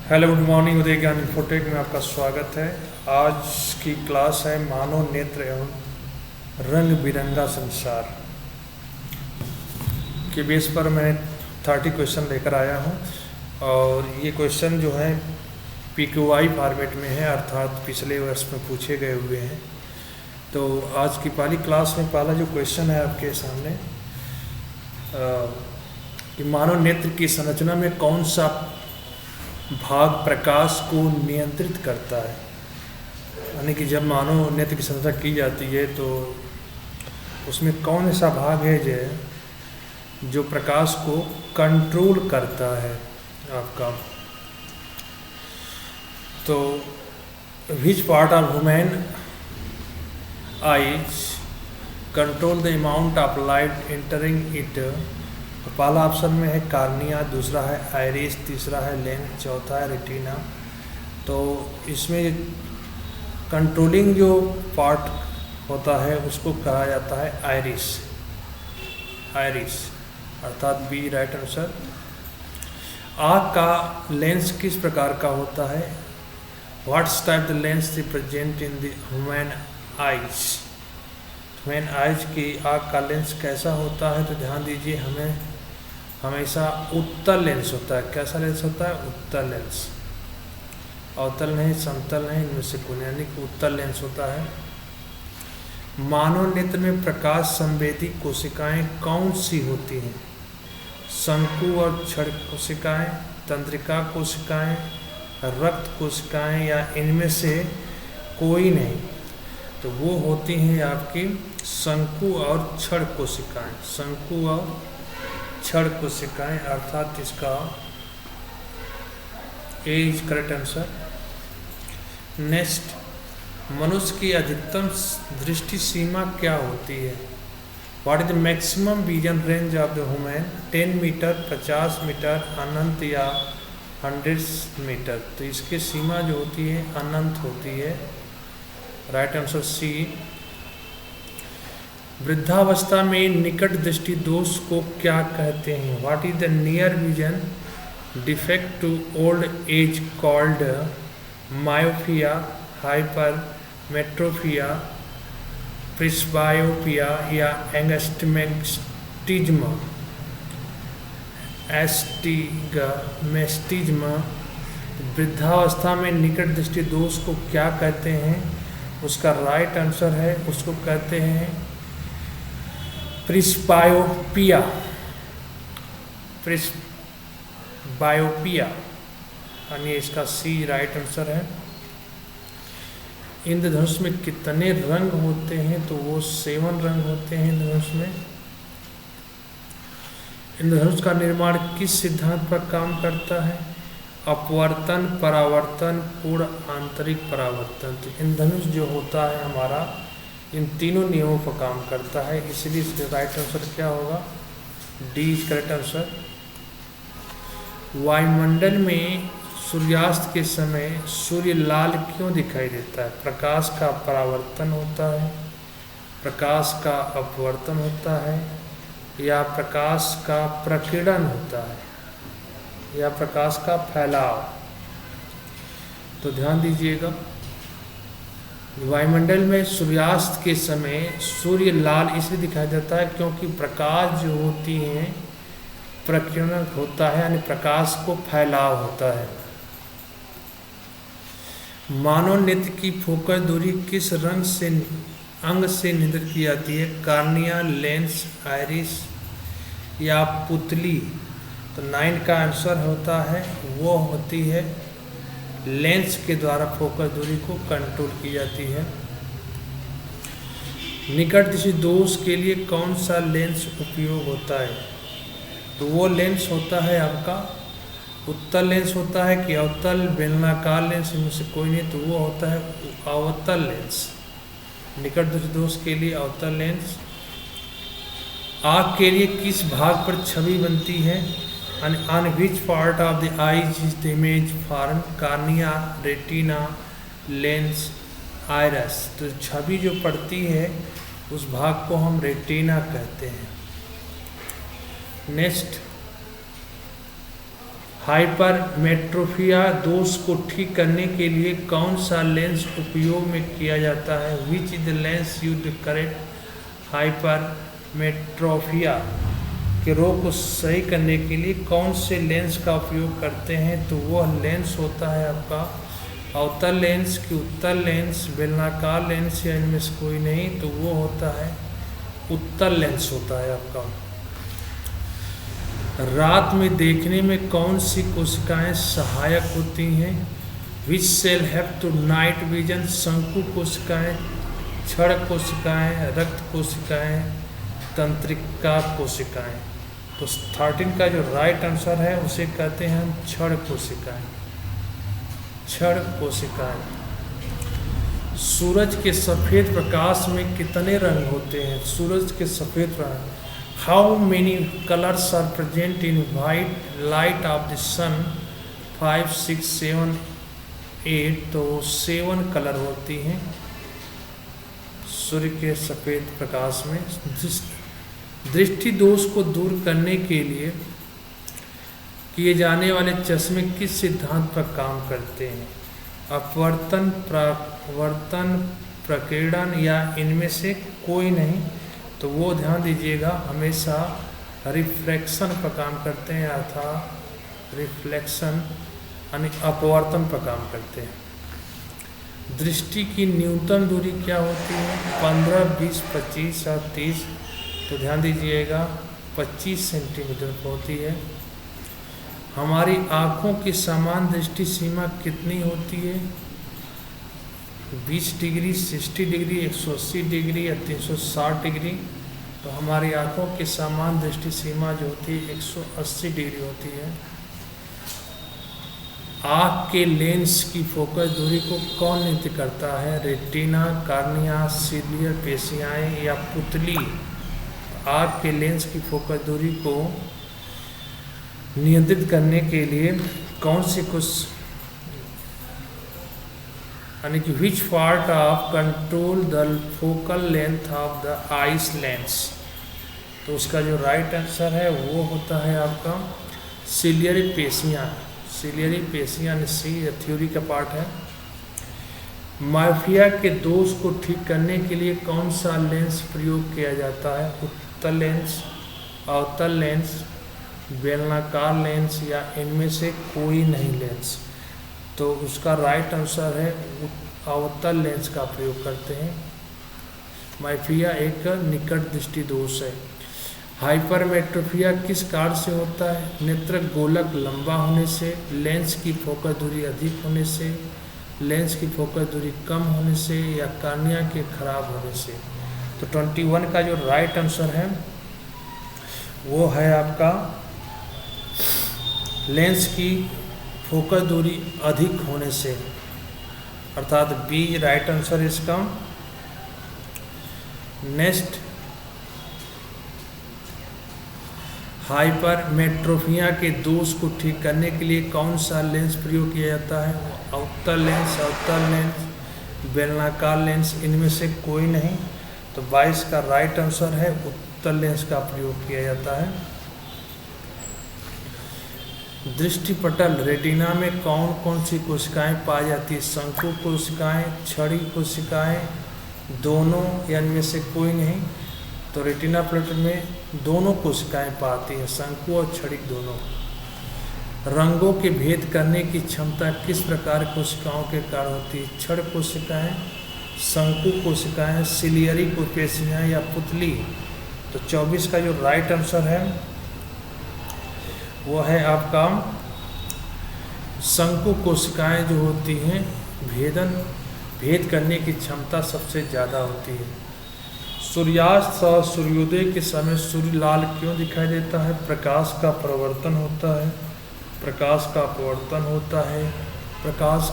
Hello good morning. उदय ज्ञान infotech में आपका स्वागत है। आज की क्लास है मानव नेत्र एवं रंग बिरंगा संसार के बेस पर मैं 30 क्वेश्चन लेकर आया हूं और ये क्वेश्चन जो है PQI फॉर्मेट में है, अर्थात पिछले वर्ष में पूछे गए हुए हैं। तो आज की पहली क्लास में पहला जो क्वेश्चन है आपके सामने कि मानव नेत्र की संरचना में कौन सा भाग प्रकाश को नियंत्रित करता है। यानी कि जब मानव नेत्र की संरचना की जाती है तो उसमें कौन ऐसा भाग है जो प्रकाश को कंट्रोल करता है आपका। तो which part of human eyes control the amount of light entering it. तो पहला ऑप्शन में है कार्निया, दूसरा है आइरिस, तीसरा है लेंस, चौथा है रेटिना। तो इसमें कंट्रोलिंग जो पार्ट होता है उसको कहा जाता है आइरिस। आइरिस अर्थात बी राइट आंसर। आँख का लेंस किस प्रकार का होता है? What's type the lens is present in the human eyes. Human eyes की आँख का लेंस कैसा होता है? तो ध्यान दीजिए, हमें हमेशा उत्तल लेंस होता है। कैसा लेंस होता है? उत्तल लेंस। अवतल नहीं, समतल नहीं, इनमें से कोई, यानी कि उत्तल लेंस होता है। मानव नेत्र में प्रकाश संवेदी कोशिकाएं कौन सी होती हैं? शंकु और क्षण कोशिकाएं, तंत्रिका कोशिकाएं, रक्त कोशिकाएं, या इनमें से कोई नहीं? तो वो होती हैं आपकी शंकु और क्षण कोशिकाएं। शंकु और क्षण कोशिकाएं, अर्थात इसका A is correct answer. Next, मनुष्य की अधिकतम दृष्टि सीमा क्या होती है? What is the maximum vision range of the human? 10 metre, 50 metre, अनंत या 100 मीटर? तो इसकी सीमा जो होती है अनंत होती है। Right answer C. वृद्धावस्था में निकट दृष्टि दोष को क्या कहते हैं? What is the near vision defect to old age called? Myopia, hypermetropia, presbyopia या एंगस्टिग्मेटिज्म? एस्टिग्मेटिज्म। वृद्धावस्था में निकट दृष्टि दोष को क्या कहते हैं? उसका राइट आंसर है, उसको कहते हैं प्रिस्बायोपिया। प्रिस्बायोपिया यानी इसका सी राइट आंसर है। इंद्रधनुष में कितने रंग होते हैं? तो वो 7 रंग होते हैं इंद्रधनुष में। इंद्रधनुष का निर्माण किस सिद्धांत पर काम करता है? अपवर्तन, परावर्तन, पूर्ण आंतरिक परावर्तन। तो इंद्रधनुष जो होता है हमारा इन तीनों नियमों पर काम करता है, इसलिए इसका राइट आंसर क्या होगा? D is correct answer. वायुमंडल में सूर्यास्त के समय सूर्य लाल क्यों दिखाई देता है? प्रकाश का परावर्तन होता है, प्रकाश का अपवर्तन होता है, या प्रकाश का प्रकीर्णन होता है, या प्रकाश का फैलाव? तो ध्यान दीजिएगा, वायुमंडल में सूर्यास्त के समय सूर्य लाल इसलिए दिखाई देता है क्योंकि प्रकाश जो होती है प्रकीर्णन होता है, यानी प्रकाश को फैलाव होता है। मानव नेत्र की फोकस दूरी किस रंग से अंग से निर्धारित की जाती है? कार्निया, लेंस, आइरिस या पुतली? तो 9 का आंसर होता है वो होती है लेंस के द्वारा फोकस दूरी को कंट्रोल की जाती है। निकट दृष्टि दोष के लिए कौन सा लेंस उपयोग होता है? तो वो लेंस होता है आपका उत्तल लेंस होता है कि अवतल, बेलनाकार लेंस? इनमें से कोई नहीं, तो वो होता है अवतल लेंस। निकट दृष्टि दोष के लिए अवतल लेंस। आँख के लिए किस भाग पर छवि बनती है? On which part of the eyes is the image formed? Cornea, retina, lens, iris. तो छवि जो पड़ती है उस भाग को हम रेटिना कहते हैं। नेक्स्ट, हाइपरमेट्रोपिया दोष को ठीक करने के लिए कौन सा लेंस उपयोग में किया जाता है? Which is the lens used to correct hypermetropia के रोग को सही करने के लिए कौन से लेंस का उपयोग करते हैं? तो वह लेंस होता है आपका अवतल लेंस कि उत्तल लेंस, बेलनाकार लेंस या इनमें से कोई नहीं, तो वो होता है उत्तल लेंस होता है आपका। रात में देखने में कौन सी कोशिकाएं सहायक होती हैं? Which cell help to night vision? शंकु कोशिकाएं, क्षण कोशिकाएं, रक्त कोशिकाएं, तंत्रिका कोशिकाएं। तो 13 का जो राइट आंसर है उसे कहते हैं हम क्षण कोशिकाएं। क्षण कोशिकाएं। सूरज के सफ़ेद प्रकाश में कितने रंग होते हैं? सूरज के सफ़ेद रंग, how many colours are present in white light of the sun? 5, 6, 7, 8, तो 7 कलर होती हैं सूर्य के सफ़ेद प्रकाश में। दृष्टि दोष को दूर करने के लिए किए जाने वाले चश्मे किस सिद्धांत पर काम करते हैं? अपवर्तन, परावर्तन, प्रकीर्णन या इनमें से कोई नहीं? तो वो ध्यान दीजिएगा हमेशा रिफ्लेक्शन पर काम करते हैं, अर्थात रिफ्लेक्शन यानी अपवर्तन पर काम करते हैं। दृष्टि की न्यूनतम दूरी क्या होती है? 15, 20, 25 और 30। तो ध्यान दीजिएगा 25 सेंटीमीटर होती है। हमारी आँखों की समान दृष्टि सीमा कितनी होती है? 20 डिग्री, 60 डिग्री, 180 डिग्री या 360 डिग्री। तो हमारी आँखों की समान दृष्टि सीमा जो होती है 180 डिग्री होती है। आँख के लेंस की फोकस दूरी को कौन नियंत्रित करता है? रेटिना, कार्निया, सीलियर पेशियाएं या पुतली? आँख के लेंस की फोकस दूरी को नियंत्रित करने के लिए कौन सी कुछ यानी कि which part of control the focal length of the ice lens? तो उसका जो राइट आंसर है वो होता है आपका सीलियरी पेशियाँ। सीलियरी पेशियाँ सी थ्योरी का पार्ट है। मायोपिया के दोष को ठीक करने के लिए कौन सा लेंस प्रयोग किया जाता है? उत्तल लेंस, अवतल लेंस, बेलनाकार लेंस या इनमें से कोई नहीं लेंस? तो उसका राइट आंसर है अवतल लेंस का प्रयोग करते हैं। मायोपिया एक निकट दृष्टि दोष है। हाइपरमेट्रोपिया किस कारण से होता है? नेत्र गोलक लंबा होने से, लेंस की फोकस दूरी अधिक होने से, लेंस की फोकस दूरी कम होने से या कार्निया के खराब होने से? तो 21 का जो राइट आंसर है वो है आपका लेंस की फोकस दूरी अधिक होने से, अर्थात बी राइट आंसर इसका। नेक्स्ट, हाइपरमेट्रोपिया के दोष को ठीक करने के लिए कौन सा लेंस प्रयोग किया जाता है? उत्तल लेंस, अवतल लेंस, बेलनाकार लेंस, इनमें से कोई नहीं? तो 22 का राइट आंसर है उत्तल लेंस का प्रयोग किया जाता है। दृष्टिपटल रेटिना में कौन कौन सी कोशिकाएं पाई जाती है? शंकु कोशिकाएं, छड़ी कोशिकाएं, दोनों या इनमें से कोई नहीं? तो रेटिना पटल में दोनों कोशिकाएं पाती हैं, शंकु और छड़िक दोनों। रंगों के भेद करने की क्षमता किस प्रकार कोशिकाओं के कारण होती है? छड़ कोशिकाएं, शंकु कोशिकाएं, सिलियरी पेशियां या पुतली? तो 24 का जो राइट आंसर है वो है आपका शंकु कोशिकाएं जो होती हैं भेद करने की क्षमता सबसे ज़्यादा होती है। सूर्यास्त और सूर्योदय के समय सूर्य लाल क्यों दिखाई देता है? प्रकाश का प्रवर्तन होता है, प्रकाश का अपवर्तन होता है, प्रकाश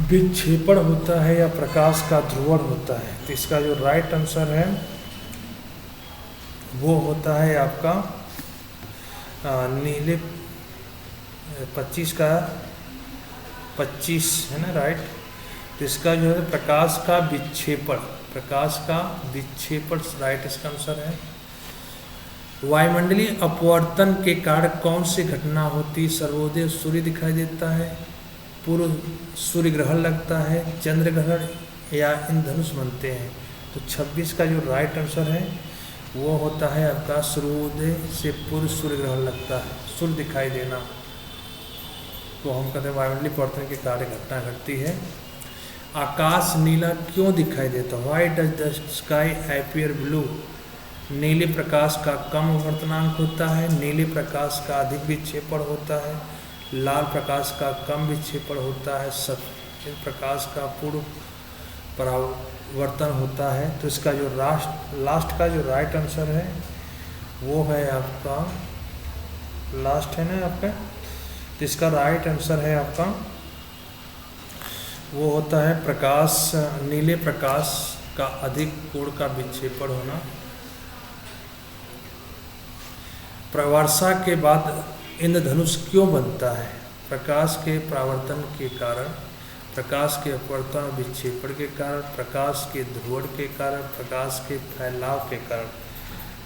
विक्षेपण होता है या प्रकाश का ध्रुवण होता है? तो इसका जो राइट आंसर है वो होता है आपका नीले 25 का 25 है ना राइट। तो इसका जो है प्रकाश का विक्षेपण, प्रकाश का विक्षेपण राइट इसका आंसर है। वायुमंडलीय अपवर्तन के कारण कौन सी घटना होती? सर्वोदय सूर्य दिखाई देता है, पूर्व सूर्य ग्रहण लगता है, चंद्र ग्रहण या इंद्रधनुष बनते हैं। तो 26 का जो राइट आंसर है वो होता है आपका सूर्योदय से पूर्व सूर्य ग्रहण लगता है, सूर्य दिखाई देना तो हम कहते हैं वायुमंडलीय परिवर्तन के कार्य घटना घटती है। आकाश नीला क्यों दिखाई देता है? Why does the sky appear blue? नीले प्रकाश का कम वर्तनांक होता है, नीले प्रकाश का अधिक विक्षेपण होता है, लाल प्रकाश का कम विक्षेपण होता है, सफेद प्रकाश का पूर्ण परावर्तन होता है। तो इसका जो लास्ट का जो राइट आंसर है वो है आपका लास्ट है ना आपका, तो इसका राइट आंसर है आपका वो होता है प्रकाश, नीले प्रकाश का अधिक कोण का विक्षेपण होना। वर्षा के बाद इंद्रधनुष क्यों बनता है? प्रकाश के परावर्तन के कारण, प्रकाश के अपवर्तन और विक्षेपण के कारण, प्रकाश के ध्रुवण के कारण, प्रकाश के फैलाव के कारण।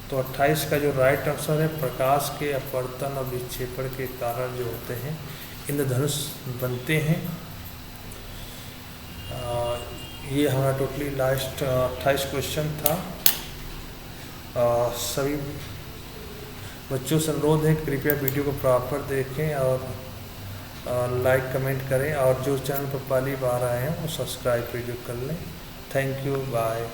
तो 28 का जो राइट आंसर है प्रकाश के अपवर्तन और विक्षेपण के कारण जो होते हैं इंद्रधनुष बनते हैं। ये हमारा टोटली लास्ट 28 क्वेश्चन था। सभी बच्चों से अनुरोध है कृपया वीडियो को प्रॉपर देखें और लाइक कमेंट करें और जो चैनल पर पहली बार आए हैं वो सब्सक्राइब वीडियो कर लें। Thank you, bye.